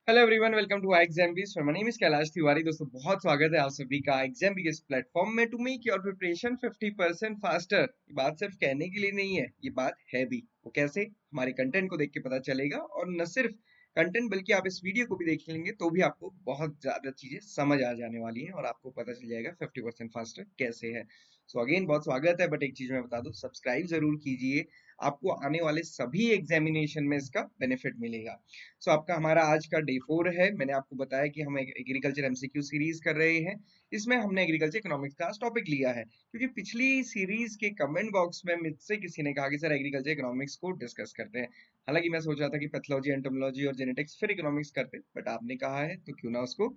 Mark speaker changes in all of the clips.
Speaker 1: Hello everyone, welcome to exam बीस। My name is Kailash Tiwari. दोस्तों, बहुत स्वागत है आप सभी का एग्जाम बी इस प्लेटफॉर्म में to make your preparation 50% faster. ये बात सिर्फ कहने के लिए नहीं है, ये बात है भी। वो कैसे? हमारे कंटेंट को देख के पता चलेगा। और न सिर्फ कंटेंट बल्कि आप इस वीडियो को भी देख लेंगे तो भी आपको बहुत ज्यादा चीजें समझ आ जाने वाली हैं और आपको पता चल जाएगा 50% फास्टर कैसे है। सो अगेन बहुत स्वागत है, बट एक चीज मैं बता दूं, सब्सक्राइब जरूर कीजिए। आपको आने वाले सभी एग्जामिनेशन में इसका बेनिफिट मिलेगा। सो आपका हमारा आज का डे 4 है। मैंने आपको बताया कि हम एग्रीकल्चर एमसीक्यू सीरीज कर रहे हैं। इसमें हमने एग्रीकल्चर इकोनॉमिक्स का टॉपिक लिया है क्योंकि पिछली सीरीज के कमेंट बॉक्स में मुझसे किसी ने कहा कि सर एग्रीकल्चर इकोनॉमिक्स को डिस्कस करते हैं। हालांकि मैं सोच रहा था कि पैथोलॉजी, एंटोमोलॉजी और जेनेटिक्स फिर इकोनॉमिक्स करते, बट आपने कहा है तो क्यों ना उसको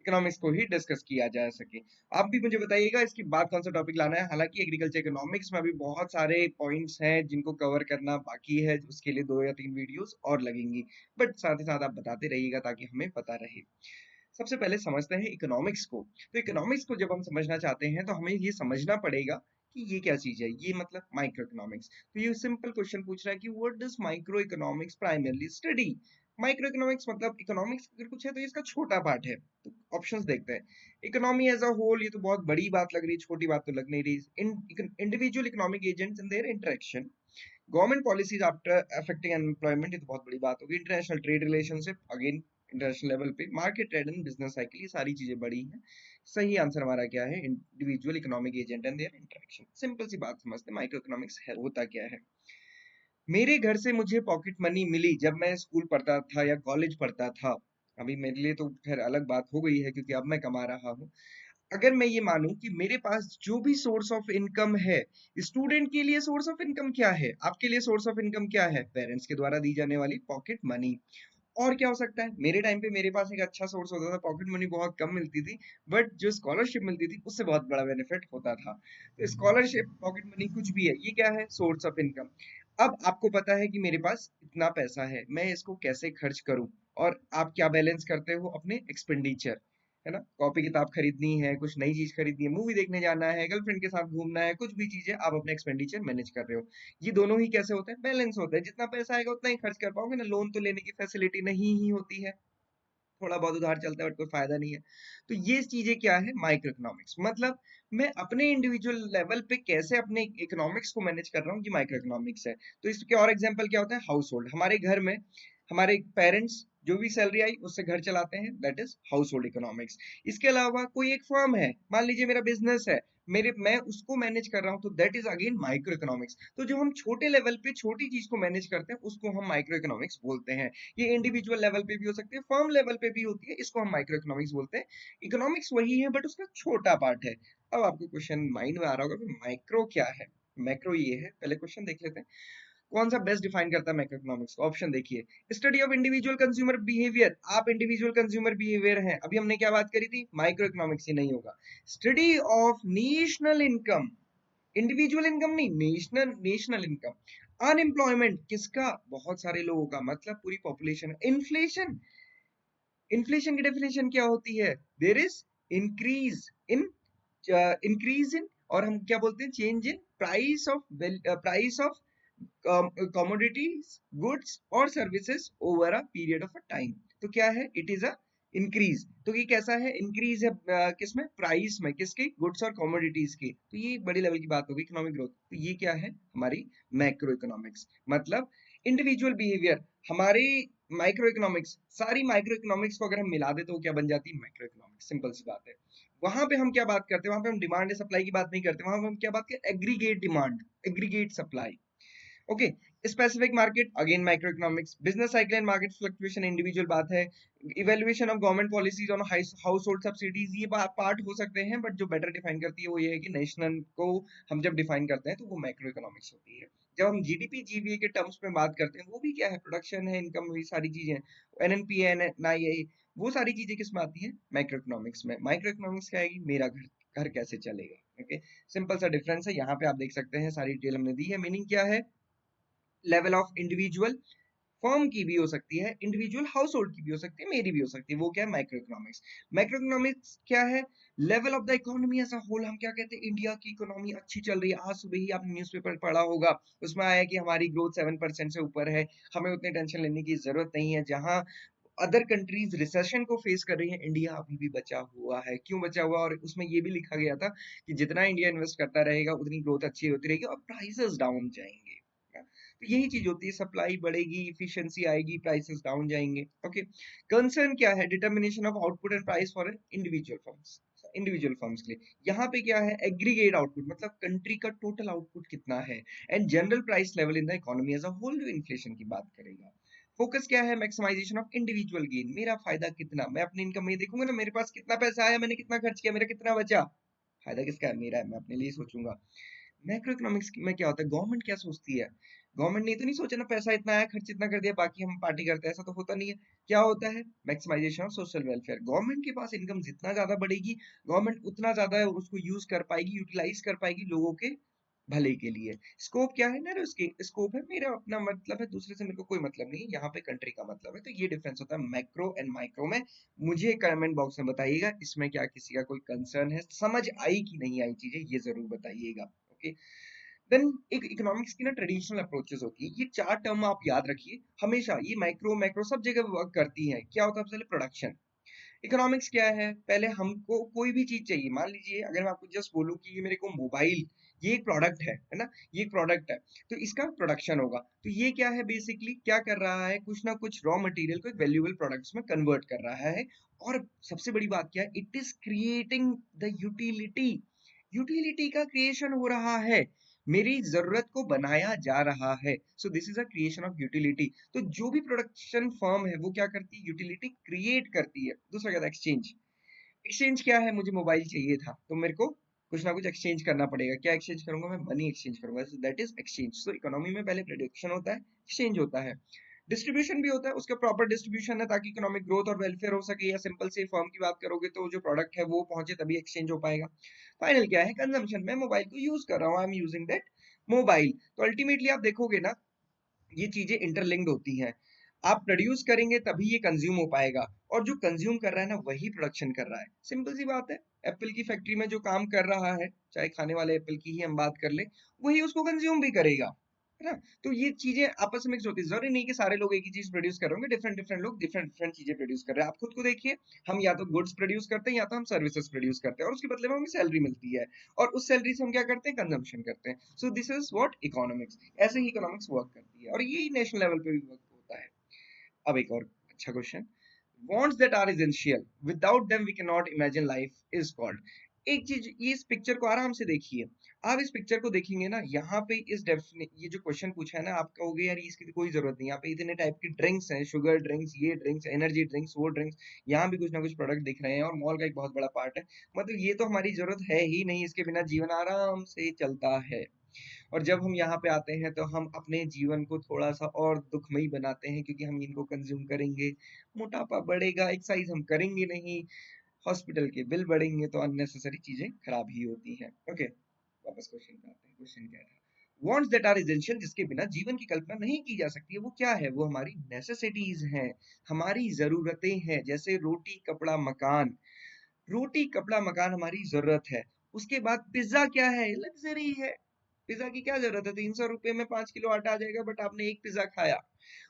Speaker 1: इकोनॉमिक्स को ही डिस्कस किया जा सके। आप भी मुझे बताइएगा इसके बाद कौन सा टॉपिक लाना है। हालांकि एग्रीकल्चर इकोनॉमिक्स में अभी बहुत सारे पॉइंट्स हैं जिनको कवर करना बाकी है, उसके लिए 2 या 3 वीडियोस और लगेंगी। बट साथ ही साथ आप बताते रहिएगा ताकि हमें पता रहे। सबसे पहले समझते हैं इकोनॉमिक्स को। तो इकोनॉमिक्स को जब हम समझना चाहते हैं तो हमें ये समझना पड़ेगा कि ये क्या चीज है। ये मतलब माइक्रो इकोनॉमिक्स। तो ये सिंपल क्वेश्चन पूछ रहा है कि what does micro economics primarily study. Micro economics मतलब इकोनॉमिक्स अगर कुछ है तो ये इसका छोटा पार्ट है। तो ऑप्शंस देखते हैं। इकोनॉमी एज अ होल, ये तो बहुत बड़ी बात लग रही है, छोटी बात तो लग नहीं रही। Individual economic agents in their interaction, government policies after affecting employment, ये तो बहुत बड़ी बात होगी। International trade relationship, again international level पे market trade and business cycle, ये सारी चीजें बड़ी हैं। सही आंसर हमारा क्या है? Individual economic agent and their interaction. Simple सी बात समझते हैं, माइक्रो इकोनॉमिक्स है होता क्या है। मेरे घर से मुझे पॉकेट मनी मिली जब मैं स्कूल पढ़ता था या कॉलेज पढ़ता था। अभी मेरे लिए तो खैर अलग बात हो गई है क्योंकि अब मैं कमा रहा हूँ। अगर मैं ये मानूं कि मेरे पास जो भी सोर्स ऑफ इनकम है, स्टूडेंट के लिए सोर्स ऑफ इनकम क्या है, आपके लिए सोर्स ऑफ इनकम क्या है? पेरेंट्स के द्वारा दी जाने वाली पॉकेट मनी। और क्या हो सकता है? मेरे टाइम पे मेरे पास एक अच्छा सोर्स होता था, पॉकेट मनी बहुत कम मिलती थी, बट जो स्कॉलरशिप मिलती थी उससे बहुत बड़ा बेनिफिट होता था। तो स्कॉलरशिप, पॉकेट मनी, कुछ भी है, ये क्या है? Source of income. अब आपको पता है कि मेरे पास इतना पैसा है, मैं इसको कैसे खर्च करूं? और आप क्या बैलेंस करते हो? अपने एक्सपेंडिचर, है ना। कॉपी किताब खरीदनी है, कुछ नई चीज खरीदनी है, मूवी देखने जाना है, गर्लफ्रेंड के साथ घूमना है, कुछ भी चीजें आप अपने एक्सपेंडिचर मैनेज कर रहे हो। ये दोनों ही कैसे होते हैं? बैलेंस होते हैं। जितना पैसा आएगा उतना ही खर्च कर पाओगे ना। लोन तो लेने की फैसिलिटी नहीं ही होती है, थोड़ा बहुत उधार चलता है बट कोई फायदा नहीं है। तो ये चीजें क्या है? माइक्रो इकोनॉमिक्स मतलब मैं अपने इंडिविजुअल लेवल पे कैसे अपने इकोनॉमिक्स को मैनेज कर रहा हूँ, ये माइक्रो इकोनॉमिक्स है। तो इसके और एग्जांपल क्या होता है? हाउस होल्ड, हमारे घर में हमारे पेरेंट्स जो भी सैलरी आई उससे घर चलाते हैं, that is house hold economics. इसके अलावा कोई एक फर्म है, मान लीजिए मेरा बिजनेस है, मेरे मैं उसको मैनेज कर रहा हूँ, तो that is again micro economics. तो जो हम छोटे लेवल पे छोटी चीज को मैनेज करते हैं उसको हम माइक्रो इकोनॉमिक्स बोलते हैं। ये इंडिविजुअल लेवल पे भी हो सकती है, फर्म लेवल पे भी होती है, इसको हम माइक्रो इकोनॉमिक्स बोलते हैं। इकोनॉमिक्स वही है बट उसका छोटा पार्ट है। अब आपको क्वेश्चन माइंड में आ रहा होगा कि माइक्रो क्या है। मैक्रो ये है। पहले क्वेश्चन देख लेते हैं, कौन सा बेस्ट डिफाइन करता है मैक्रो इकोनॉमिक्स को। ऑप्शन देखिए, study of individual consumer behaviour. आप इंडिविजुअल कंज्यूमर बिहेवियर हैं, अभी हमने क्या बात करी थी? माइक्रो इकोनॉमिक्स ही नहीं होगा। Study of national income, individual income नहीं, नेशनल नेशनल इनकम। अनएम्प्लॉयमेंट किसका? बहुत सारे लोगों का, मतलब पूरी पॉपुलेशन। इन्फ्लेशन, इन्फ्लेशन की डेफिनेशन क्या होती है? There is increase in, increase in, और हम क्या बोलते हैं? Change in price of commodities, goods और services over a period of a time. तो क्या है? It is a increase. तो ये कैसा है? इंक्रीज है किसमें? प्राइस में, किसकी? गुड्स और कमोडिटीज की। तो ये एक बड़ी लेवल की बात होगी, इकोनॉमिक ग्रोथ। तो ये क्या है? हमारी मैक्रो इकोनॉमिक्स। मतलब इंडिविजुअल बिहेवियर हमारी माइक्रो इकोनॉमिक्स। सारी माइक्रो इकोनॉमिक्स को अगर हम मिला दे तो वो क्या बन जाती है? Macro economics. सिंपल सी बात है। वहां पे हम क्या बात करते हैं? वहां पे हम डिमांड सप्लाई की बात नहीं करते, वहां पे हम क्या बात करते हैं? Aggregate demand, aggregate supply. Okay. Specific market, again micro economics. Business cycle and market fluctuation, individual बात है। Evaluation of government policies on house hold subsidies, ये पार्ट हो सकते हैं, बट जो बेटर डिफाइन करती है वो ये है कि नेशनल को हम जब डिफाइन करते हैं तो वो माइक्रो इकोनॉमिक्स होती है। जब हम जीडीपी जीवीए के टर्म्स में बात करते हैं, वो भी क्या है? प्रोडक्शन है, इनकम, ये सारी चीजें। एनएनपी है, एनआईए, वो सारी चीजें किस में आती है? माइक्रो इकोनॉमिक्स में। माइक्रो इकोनॉमिक्स क्या आएगी? मेरा घर, घर कैसे चलेगा। ओके। सिंपल सा डिफरेंस है, यहाँ पे आप देख सकते हैं, सारी डिटेल हमने दी है। मीनिंग क्या है? लेवल ऑफ इंडिविजुअल, फर्म की भी हो सकती है, इंडिविजुअल हाउस होल्ड की भी हो सकती है, मेरी भी हो सकती है। वो क्या है? Micro economics. माइक्रो इकोनॉमिक्स क्या है? Level of the economy as a whole. हम क्या कहते हैं? इंडिया की इकोनॉमी अच्छी चल रही है। आज सुबह ही आपने न्यूज़पेपर पढ़ा होगा, उसमें आया कि हमारी ग्रोथ 7% से ऊपर है, हमें उतनी टेंशन लेने की जरूरत नहीं है। जहां अदर कंट्रीज रिसेशन को फेस कर रही है, इंडिया अभी भी बचा हुआ है। क्यों बचा हुआ? और उसमें ये भी लिखा गया था कि जितना इंडिया इन्वेस्ट करता रहेगा उतनी ग्रोथ अच्छी होती रहेगी और प्राइसेस डाउन जाएंगे। तो यही चीज होती है, सप्लाई बढ़ेगी, इफिशिएंसी आएगी, प्राइसेस डाउन जाएंगे। ओके, कंसर्न क्या है? Determination of output and price for individual firms, individual firms के लिए। यहाँ पे क्या है? एग्रीगेट आउटपुट, मतलब कंट्री का टोटल आउटपुट कितना है, and general price level in the economy as a whole, जो इन्फ्लेशन की बात करेगा। फोकस क्या है? मैक्सिमाइजेशन ऑफ इंडिविजुअल गेन, मेरा फायदा कितना, मैं अपनी इनकम में देखूंगा ना, मेरे पास कितना पैसा आया, मैंने कितना खर्च किया, मेरा कितना बचा, फायदा किसका है? मेरा है, मैं अपने लिए सोचूंगा। मैक्रो इकोनॉमिक्स में क्या होता है? गवर्नमेंट क्या सोचती है? गवर्नमेंट ने तो नहीं सोचा ना पैसा इतना आया, खर्च इतना कर दिया, बाकी हम पार्टी करते हैं, ऐसा तो होता नहीं है। क्या होता है? Maximization of social welfare. Government के पास इनकम जितना ज्यादा बढ़ेगी, गवर्नमेंट उतना ज्यादा उसको यूज कर पाएगी, यूटिलाइज कर पाएगी लोगों के भले के लिए। स्कोप क्या है? ना उसके स्कोप है, मेरा अपना मतलब है, दूसरे से मेरे को कोई मतलब नहीं है, यहाँ पे कंट्री का मतलब है। तो ये डिफरेंस होता है मैक्रो एंड माइक्रो में। मुझे कमेंट बॉक्स में बताइएगा इसमें क्या किसी का कोई कंसर्न है, समझ आई कि नहीं आई चीजें, ये जरूर बताइएगा। ओके, देन एक इकोनॉमिक्स की ना ट्रेडिशनल अप्रोचेस होती है, ये चार टर्म आप याद रखिए हमेशा, ये माइक्रो मैक्रो सब जगह वर्क करती है। क्या होता है? सबसे पहले प्रोडक्शन। इकोनॉमिक्स क्या है? पहले हमको कोई भी चीज चाहिए, मान लीजिए अगर मैं आपको जस्ट बोलूं कि ये मेरे को मोबाइल, ये एक प्रोडक्ट है ना, ये एक प्रोडक्ट है, तो इसका प्रोडक्शन होगा। तो ये क्या है? बेसिकली क्या कर रहा है? कुछ ना कुछ रॉ मटेरियल को एक वैल्यूएबल प्रोडक्ट्स में कन्वर्ट कर रहा है। और सबसे बड़ी बात क्या है? It is creating the utility, utility का क्रिएशन हो रहा है, मेरी जरूरत को बनाया जा रहा है। So this is a creation of utility. तो जो भी प्रोडक्शन फर्म है वो क्या करती है? यूटिलिटी क्रिएट करती है। दूसरा क्या था? एक्सचेंज। एक्सचेंज क्या है? मुझे मोबाइल चाहिए था तो मेरे को कुछ ना कुछ एक्सचेंज करना पड़ेगा। क्या एक्सचेंज करूंगा? मैं मनी एक्सचेंज करूंगा, that is exchange. So economy में पहले प्रोडक्शन होता है, एक्सचेंज होता है, डिस्ट्रीब्यूशन भी होता है, उसका प्रॉपर डिस्ट्रीब्यूशन है ताकि इकोनॉमिक ग्रोथ और वेलफेयर हो सके। या सिंपल से फर्म की बात करोगे तो जो प्रोडक्ट है वो पहुंचे तभी एक्सचेंज हो पाएगा। फाइनल क्या है? कंजम्पशन। मैं मोबाइल को यूज कर रहा हूँ, I am using that mobile. तो अल्टीमेटली आप देखोगे ना, ये चीजें इंटरलिंक्ड होती हैं। आप प्रोड्यूस करेंगे तभी ये कंज्यूम हो पाएगा, और जो कंज्यूम कर रहा है ना वही प्रोडक्शन कर रहा है। सिंपल सी बात है, एप्पल की फैक्ट्री में जो काम कर रहा है, चाहे खाने वाले एप्पल की ही हम बात कर ले, वही उसको कंज्यूम भी करेगा, है ना। तो ये चीजें आपस में मिक्स होती है, जरूरी नहीं कि सारे लोग एक ही चीज प्रोड्यूस कर रहे होंगे, डिफरेंट डिफरेंट लोग डिफरेंट डिफरेंट चीजें प्रोड्यूस कर रहे हैं। आप खुद को देखिए, हम या तो गुड्स प्रोड्यूस करते हैं या तो हम सर्विसेज प्रोड्यूस करते हैं, और उसके बदले में हमें सैलरी मिलती है, और उस सैलरी से हम क्या करते हैं? कंजम्पशन करते हैं। So this is what economics. ऐसे ही इकोनॉमिक्स वर्क करती है, और यही नेशनल लेवल पे भी वर्क होता है। अब एक और अच्छा question, wants that are essential without them we cannot imagine life is called। एक चीज, ये इस पिक्चर को आराम से देखिए, आप इस पिक्चर को देखेंगे ना, यहाँ पे इस डेफिने ये जो क्वेश्चन पूछा है ना, आप कहोगे यार इसकी तो कोई जरूरत नहीं, यहाँ पे इतने टाइप की ड्रिंक्स हैं, शुगर ड्रिंक्स, ये ड्रिंक्स, एनर्जी ड्रिंक्स, वो ड्रिंक्स, यहाँ भी कुछ ना कुछ प्रोडक्ट दिख रहे हैं, और मॉल का एक बहुत बड़ा पार्ट है। मतलब ये तो हमारी जरूरत है ही नहीं, इसके बिना जीवन आराम से चलता है। और जब हम यहाँ पे आते हैं तो हम अपने जीवन को थोड़ा सा और दुखमयी बनाते हैं, क्योंकि हम इनको कंज्यूम करेंगे, मोटापा बढ़ेगा, एक्सरसाइज हम करेंगे नहीं, हॉस्पिटल के बिल बढ़ेंगे, तो अननेसेसरी चीजें खराब ही होती हैं। ओके, वापस क्वेश्चन पे आते हैं। क्वेश्चन क्या था? वॉन्ट्स दैट आर एसेंशियल, जिसके बिना जीवन की कल्पना नहीं की जा सकती है, वो क्या है? वो हमारी नेसेसिटीज हैं, हमारी जरूरतें हैं, जैसे रोटी कपड़ा मकान। रोटी कपड़ा मकान हमारी जरूरत है। उसके बाद पिज्जा क्या है? लग्जरी है। पिज्जा की क्या जरूरत है? 300 रुपए में 5 किलो आटा आ जाएगा, बट आपने एक पिज्जा खाया।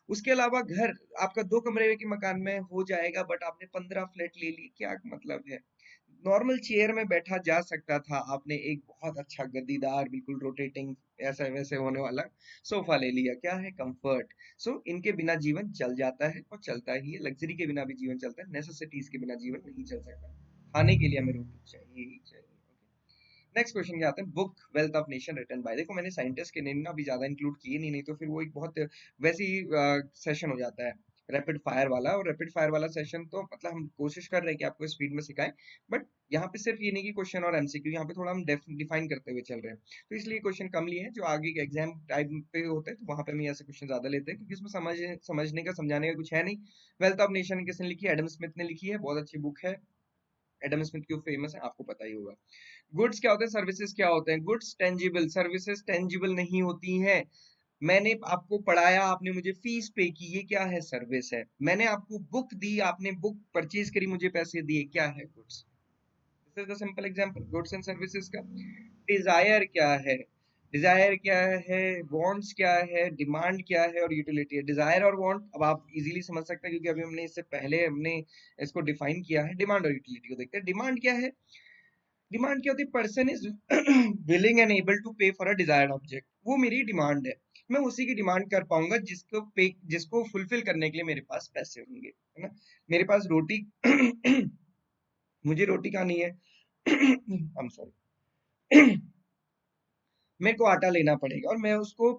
Speaker 1: उसके अलावा घर आपका 2 कमरे के मकान में हो जाएगा, बट आपने 15 फ्लैट ले ली, क्या मतलब है? नॉर्मल चेयर में बैठा जा सकता था, आपने एक बहुत अच्छा गद्दीदार, बिल्कुल रोटेटिंग, ऐसा वैसे होने वाला सोफा ले लिया। क्या है? कंफर्ट। सो इनके बिना जीवन चल जाता है, और चलता ही है। लग्जरी के बिना भी जीवन चलता है, नेसेसिटीज के बिना जीवन नहीं चल सकता। खाने के लिए हमें रोटी चाहिए ही चाहिए। नेक्स्ट क्वेश्चन क्या आता है? Book wealth of nation written by. देखो मैंने साइंटिस्ट के नेम ना अभी ज्यादा इंक्लूड किए नहीं तो फिर वो एक बहुत वैसी सेशन हो जाता है, रैपिड फायर वाला। और रैपिड फायर वाला सेशन तो मतलब हम कोशिश कर रहे हैं कि आपको स्पीड में सिखाएं, बट यहाँ पे सिर्फ ये नहीं कि क्वेश्चन और एमसीक्यू, यहाँ पे थोड़ा हम डिफाइन करते हुए चल रहे हैं, तो इसलिए क्वेश्चन कम लिए हैं। जो आगे के एग्जाम टाइम पे होते हैं तो वहां पे हम ऐसे क्वेश्चन ज्यादा लेते हैं, क्योंकि इसमें समझने का समझाने का कुछ है नहीं। वेल्थ ऑफ नेशन किसने लिखी है? एडम स्मिथ ने लिखी है, बहुत अच्छी बुक है। एडम स्मिथ क्यों फेमस है आपको पता ही होगा। गुड्स क्या होते हैं? सर्विसेज क्या होते हैं? गुड्स टेंजिबल, सर्विसेज टेंजिबल नहीं होती हैं। मैंने आपको पढ़ाया, आपने मुझे फीस पे की, ये क्या है? सर्विस है। मैंने आपको बुक दी, आपने बुक परचेज करी, मुझे पैसे दिए, क्या है? Goods. This is the simple example goods and services का। डिजायर क्या है? डिजायर क्या है, वांट्स क्या है, डिमांड क्या है और यूटिलिटी है। डिजायर और वांट अब आप इजीली समझ सकते हैं क्योंकि अभी हमने इससे पहले हमने इसको डिफाइन किया है। डिमांड और यूटिलिटी को देखते हैं। डिमांड क्या है? डिमांड क्या होती है? Person is willing and able to pay for a desired object. वो मेरी डिमांड है, मैं उसी की डिमांड कर पाऊंगा जिसको फुलफिल करने के लिए मेरे पास पैसे होंगे, है ना। मेरे पास रोटी मुझे रोटी खानी है I'm sorry मेरे को आटा लेना पड़ेगा और मैं उसको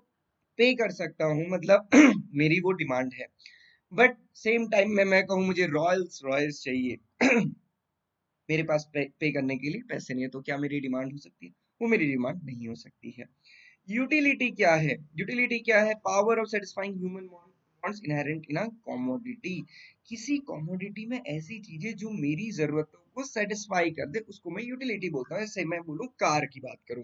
Speaker 1: पे कर सकता हूँ, मतलब मेरी वो डिमांड है। बट सेम टाइम में मैं कहूँ मुझे रॉयल्स रॉयल्स चाहिए मेरे पास पे करने के लिए पैसे नहीं है, तो क्या मेरी डिमांड हो सकती है? वो मेरी डिमांड नहीं हो सकती है। यूटिलिटी क्या है? यूटिलिटी क्या है? Power of satisfying human wants inherent in a commodity. किसी कमोडिटी में ऐसी चीजें जो मेरी जरूरतों को सेटिस्फाई कर दे उसको मैं यूटिलिटी बोलता हूँ। जैसे मैं बोलूँ कार की बात करूँ,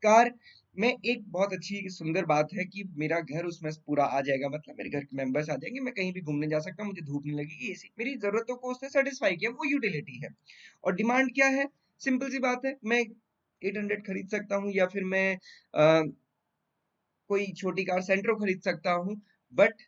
Speaker 1: कार में एक बहुत अच्छी सुंदर बात है कि मेरा घर उसमें पूरा आ जाएगा, मतलब मेरे घर के मेंबर्स आ जाएंगे, मैं कहीं भी घूमने जा सकता हूँ, मुझे धूप नहीं लगेगी, एसी मेरी जरूरतों को उसने सेटिस्फाई किया, वो यूटिलिटी है। और डिमांड क्या है? सिंपल सी बात है, मैं 800 खरीद सकता हूँ या फिर मैं कोई छोटी कार सेंट्रो खरीद सकता हूँ, बट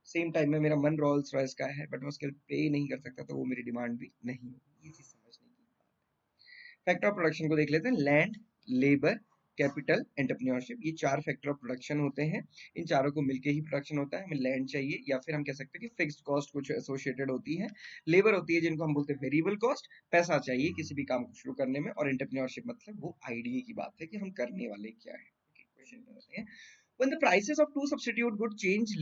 Speaker 1: सेम टाइम में मेरा मन रोल्स रॉयस का है बट मैं उसके पे नहीं कर सकता, तो वो मेरी डिमांड भी नहीं होगी। ये चीज समझने की बात है। फैक्टर ऑफ प्रोडक्शन को देख लेते हैं। लैंड, लेबर, कैपिटल, एंटरप्रेन्योरशिप, ये चार फैक्टर ऑफ प्रोडक्शन होते हैं। इन चारों को मिलके ही प्रोडक्शन होता है। हमें लैंड चाहिए या फिर हम कह सकते हैं कि फिक्स्ड कॉस्ट कुछ एसोसिएटेड होती है। लेबर होती है जिनको हम बोलते हैं वेरिएबल कॉस्ट, पैसा चाहिए किसी भी काम को शुरू करने में। और एंटरप्रेन्योरशिप मतलब वो आइडिया की बात है कि हम करने वाले क्या है। क्वेश्चन करते हैं। When the prices of two substitute goods change,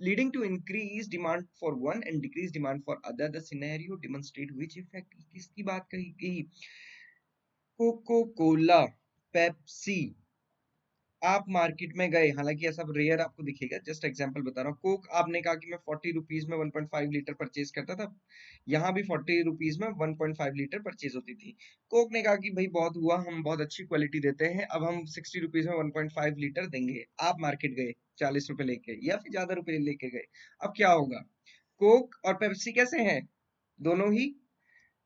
Speaker 1: leading to increased demand for one and decreased demand for other, the scenario demonstrate which effect। किसकी बात कही गई? Coca Cola, Pepsi. आप मार्केट में गए, हालांकि ऐसा रेयर आपको दिखेगा, जस्ट एग्जांपल बता रहा हूँ। कोक आपने कहा कि मैं 40 रुपीज में 1.5 लीटर परचेज करता था, यहाँ भी 40 रुपीज में 1.5 लीटर परचेज होती थी। कोक ने कहा कि भाई बहुत हुआ, हम बहुत अच्छी क्वालिटी देते हैं, अब हम 60 रुपीज में 1.5 लीटर देंगे। आप मार्केट गए 40 रुपए लेके या फिर ज्यादा रुपए लेके गए, अब क्या होगा? कोक और पेप्सी कैसे हैं? दोनों ही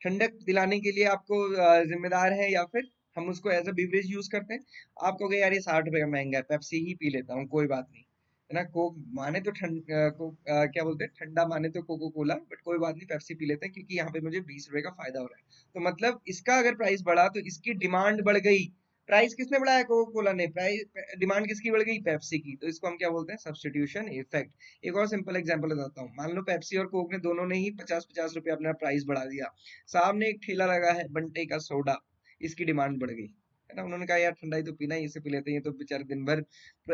Speaker 1: ठंडक दिलाने के लिए आपको जिम्मेदार है, या फिर हम उसको एज अ बिवरेज यूज करते हैं। आप कहोगे यार ये 60 रुपए का महंगा है, पेप्सी ही पी लेता हूँ, कोई बात नहीं, है ना। कोक माने तो क्या बोलते हैं, ठंडा माने तो कोको कोला, बट कोई बात नहीं, पेप्सी पी लेते हैं क्योंकि यहाँ पे मुझे 20 रुपए का फायदा हो रहा है। तो मतलब इसका अगर प्राइस बढ़ा तो इसकी डिमांड बढ़ गई। प्राइस किसने बढ़ाया? कोको कोला ने। प्राइस डिमांड किसकी बढ़ गई? पेप्सी की। तो इसको हम क्या बोलते हैं? Substitution effect. एक और सिंपल एग्जांपल बताता हूँ। मान लो पेप्सी और कोक ने दोनों ने ही 50-50 रुपए अपना प्राइस बढ़ा दिया। सामने एक ठेला लगा है बंटे का सोडा, इसकी डिमांड बढ़ गई, है ना। उन्होंने कहा यार ठंडा ही तो पीना है, इसे पी लेते हैं, ये तो बेचारे दिन भर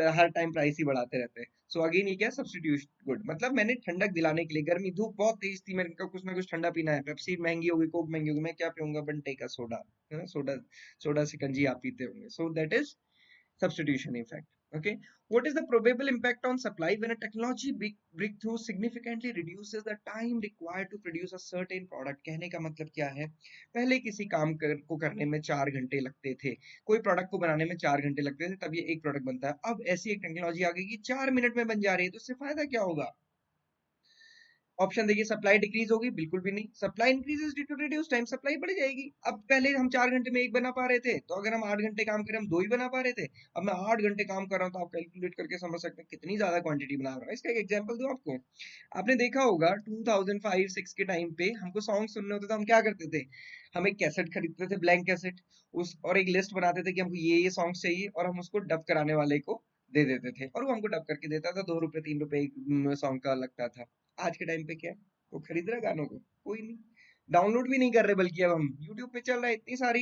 Speaker 1: हर टाइम प्राइस ही बढ़ाते रहते हैं। सो अगेन ये क्या? Substitute good. मतलब मैंने ठंडक दिलाने के लिए, गर्मी धूप बहुत तेज थी, मेरे को कुछ ना कुछ ठंडा पीना है, पेप्सी महंगी होगी, कोक महंगी होगी, मैं क्या पीऊंगा? बंटे का सोडा, है ना। सोडा, सोडा सिकंजी आप पीते होंगे। So that is substitution effect. Okay, what is the probable impact on supply when a technology breakthrough significantly reduces the time required to produce a certain product? कहने का मतलब क्या है? पहले किसी को करने में 4 घंटे लगते थे, कोई प्रोडक्ट को बनाने में 4 घंटे लगते थे, तब ये एक प्रोडक्ट बनता है। अब ऐसी एक टेक्नोलॉजी आ गई कि 4 मिनट में बन जा रही है, तो इससे फायदा क्या होगा? ऑप्शन देखिए। सप्लाई डिक्रीज होगी? बिल्कुल भी नहीं। Supply increases due to reduce time, supply बढ़ जाएगी। अब पहले हम 4 घंटे में एक बना पा रहे थे, तो अगर हम 8 घंटे काम करें हम दो ही बना पा रहे थे। अब मैं 8 घंटे काम कर रहा हूँ, तो आप कैलकुलेट करके समझ सकते हैं कितनी ज्यादा क्वांटिटी बना रहा हूँ। इसका एक एग्जांपल दूं आपको। आपने देखा होगा 2005-6 के टाइम पे हमको सॉन्ग सुनने होते तो हम क्या करते थे? हम एक कैसेट खरीदते थे, ब्लैंक कैसेट, उस और एक लिस्ट बनाते थे कि हमको ये सॉन्ग चाहिए, और हम उसको डब कराने वाले को दे देते थे, और वो हमको डब करके देता था। 2 रुपए 3 रुपए सॉन्ग का लगता था। आज के टाइम पे क्या है? वो खरीद रहा है गानों को? कोई नहीं। डाउनलोड भी नहीं कर रहे, बल्कि अब हम यूट्यूब पे चल रहा है, इतनी सारी